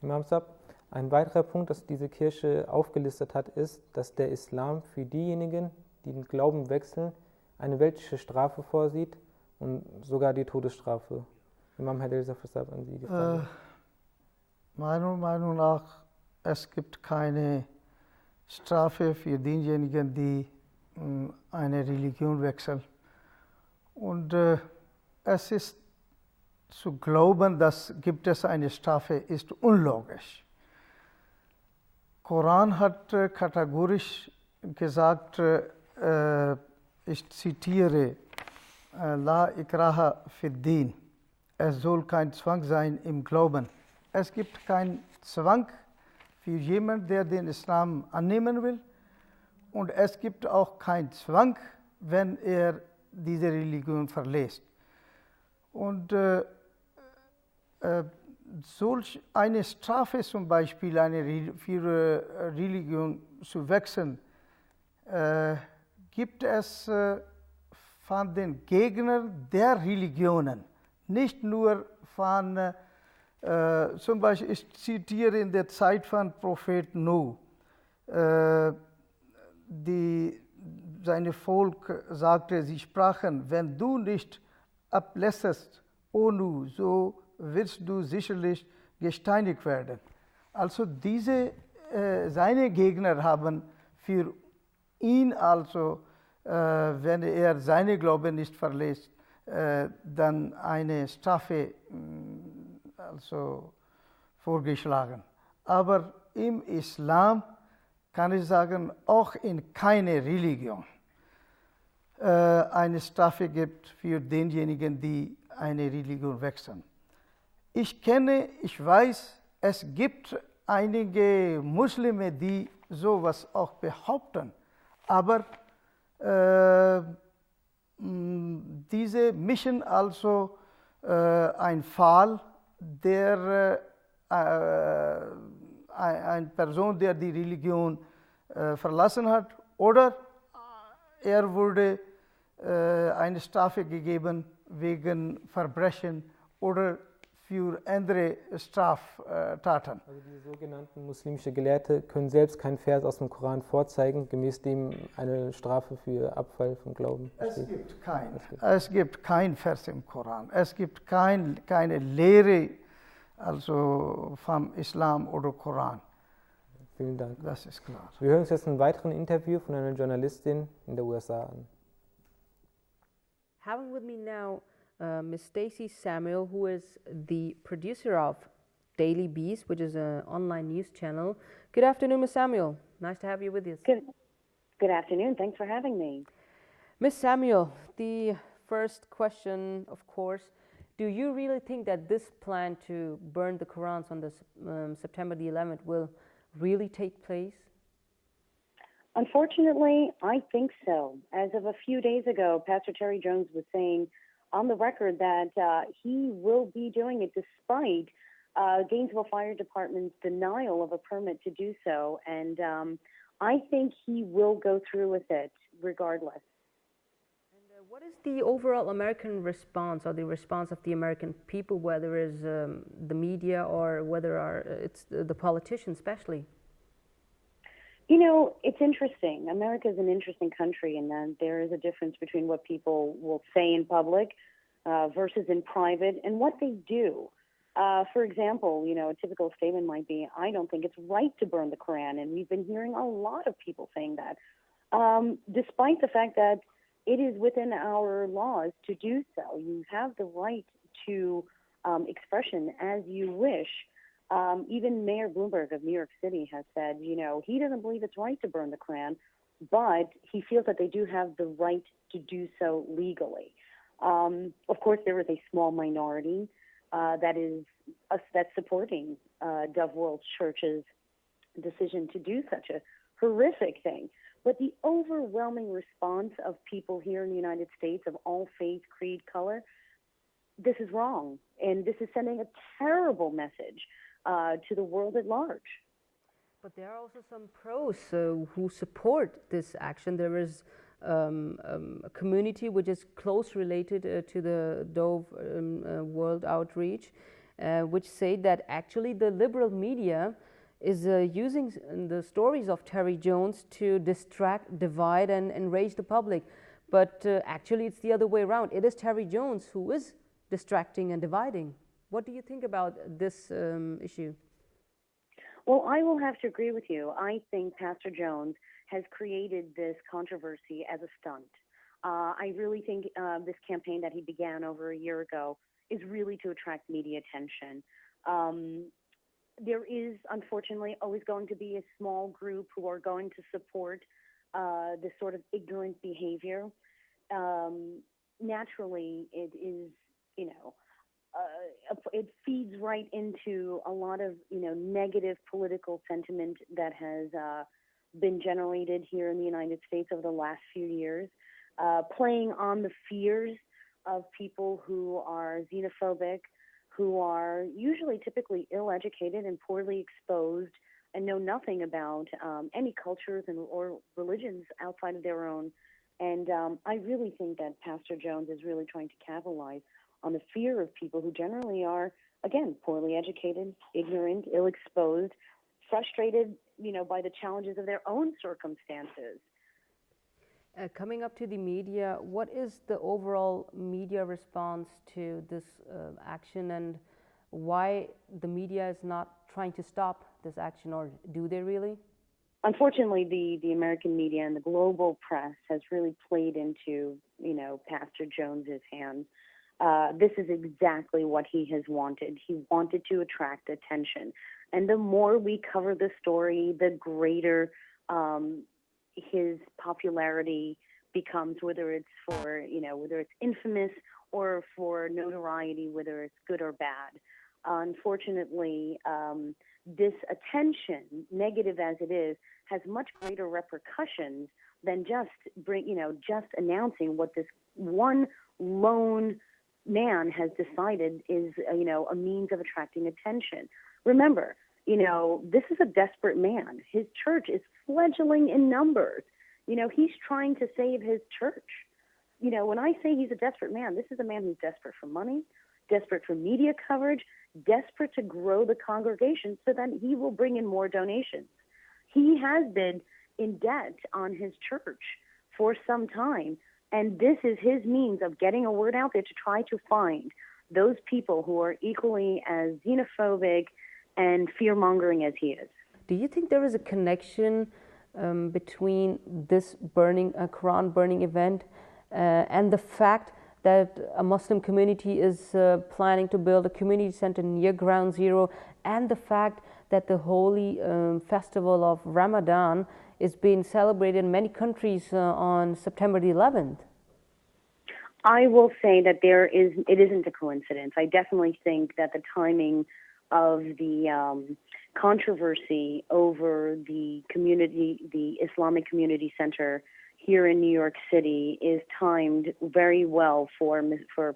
Imam Sahib, ein weiterer Punkt, das diese Kirche aufgelistet hat, ist, dass der Islam für diejenigen, die den Glauben wechseln, eine weltliche Strafe vorsieht und sogar die Todesstrafe. Imam Halil Sahib, an Sie die Frage. Meiner Meinung nach, es gibt keine Strafe für diejenigen, die eine Religion wechseln. Und es ist zu glauben, dass gibt es eine Strafe, ist unlogisch. Koran hat kategorisch gesagt, ich zitiere, La ikraha fid din, es soll kein Zwang sein im Glauben. Es gibt keinen Zwang für jemanden, der den Islam annehmen will. Und es gibt auch keinen Zwang, wenn er diese Religion verlässt. Und solch eine Strafe zum Beispiel, für Religion zu wechseln, gibt es von den Gegnern der Religionen, nicht nur von, zum Beispiel, ich zitiere in der Zeit von Prophet Nuh, seine Volk sagte, sie sprachen, wenn du nicht ablässest, o Nuh, so wirst du sicherlich gesteinigt werden. Also seine Gegner haben für ihn also, wenn er seine Glaube nicht verlässt, dann eine Strafe also vorgeschlagen. Aber im Islam kann ich sagen, auch in keiner Religion eine Strafe gibt für denjenigen, die eine Religion wechseln. Ich weiß, es gibt einige Muslime, die sowas auch behaupten, aber diese mischen also einen Fall, der eine Person, der die Religion verlassen hat, oder er wurde eine Strafe gegeben wegen Verbrechen oder für andere Straftaten. Also die sogenannten muslimischen Gelehrte können selbst keinen Vers aus dem Koran vorzeigen, gemäß dem eine Strafe für Abfall vom Glauben besteht. Es gibt keinen Vers im Koran. Es gibt keine Lehre also vom Islam oder Koran. Vielen Dank. Das ist klar. Wir hören uns jetzt ein weiteres Interview von einer Journalistin in der USA an. Having with me now Ms. Stacey Samuel, who is the producer of Daily Beast, which is an online news channel. Good afternoon, Ms. Samuel. Nice to have you with us. Good afternoon. Thanks for having me. Ms. Samuel, the first question, of course, do you really think that this plan to burn the Qurans on the September the 11th will really take place? Unfortunately, I think so. As of a few days ago, Pastor Terry Jones was saying on the record that he will be doing it despite Gainesville Fire Department's denial of a permit to do so. And I think he will go through with it regardless. And what is the overall American response, or the response of the American people, whether it's the media or whether it's the politicians especially? You know, it's interesting. America is an interesting country in that there is a difference between what people will say in public versus in private and what they do. For example, you know, a typical statement might be, I don't think it's right to burn the Quran. And we've been hearing a lot of people saying that, despite the fact that it is within our laws to do so. You have the right to expression as you wish. Even Mayor Bloomberg of New York City has said, you know, he doesn't believe it's right to burn the Quran, but he feels that they do have the right to do so legally. Of course, there is a small minority that's supporting Dove World Church's decision to do such a horrific thing. But the overwhelming response of people here in the United States of all faith, creed, color, this is wrong. And this is sending a terrible message to the world at large. But there are also some pros who support this action. There is a community which is close related to the Dove World Outreach, which say that actually the liberal media is using the stories of Terry Jones to distract, divide, and enrage the public. But actually it's the other way around. It is Terry Jones who is distracting and dividing. What do you think about this issue? Well, I will have to agree with you. I think Pastor Jones has created this controversy as a stunt. I really think this campaign that he began over a year ago is really to attract media attention. There is, unfortunately, always going to be a small group who are going to support this sort of ignorant behavior. Naturally, it is, it feeds right into a lot of, negative political sentiment that has been generated here in the United States over the last few years, playing on the fears of people who are xenophobic, who are usually typically ill-educated and poorly exposed and know nothing about any cultures or religions outside of their own. And I really think that Pastor Jones is really trying to capitalize on the fear of people who generally are, again, poorly educated, ignorant, ill-exposed, frustrated, by the challenges of their own circumstances. Coming up to the media, what is the overall media response to this action, and why the media is not trying to stop this action, or do they really? Unfortunately, the American media and the global press has really played into, Pastor Jones's hands. This is exactly what he has wanted. He wanted to attract attention. And the more we cover the story, the greater his popularity becomes, whether it's for, whether it's infamous or for notoriety, whether it's good or bad. Unfortunately, this attention, negative as it is, has much greater repercussions than just just announcing what this one lone man has decided is, a means of attracting attention. Remember, this is a desperate man. His church is fledgling in numbers. He's trying to save his church. When I say he's a desperate man, this is a man who's desperate for money, desperate for media coverage, desperate to grow the congregation so that he will bring in more donations. He has been in debt on his church for some time, and this is his means of getting a word out there to try to find those people who are equally as xenophobic and fear-mongering as he is. Do you think there is a connection between this Quran burning event and the fact that a Muslim community is planning to build a community center near Ground Zero, and the fact that the holy festival of Ramadan is being celebrated in many countries on September the 11th? I will say that it isn't a coincidence. I definitely think that the timing of the controversy over the Islamic Community Center here in New York City is timed very well for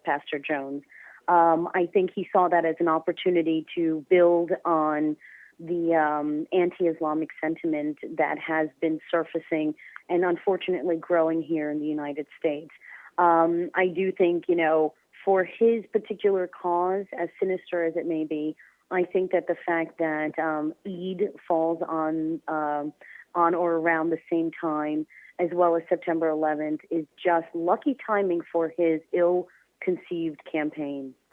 Pastor Jones. I think he saw that as an opportunity to build on the anti-Islamic sentiment that has been surfacing and unfortunately growing here in the United States. I do think, for his particular cause, as sinister as it may be, I think that the fact that Eid falls on or around the same time, as well as September 11th, is just lucky timing for his ill-conceived campaign.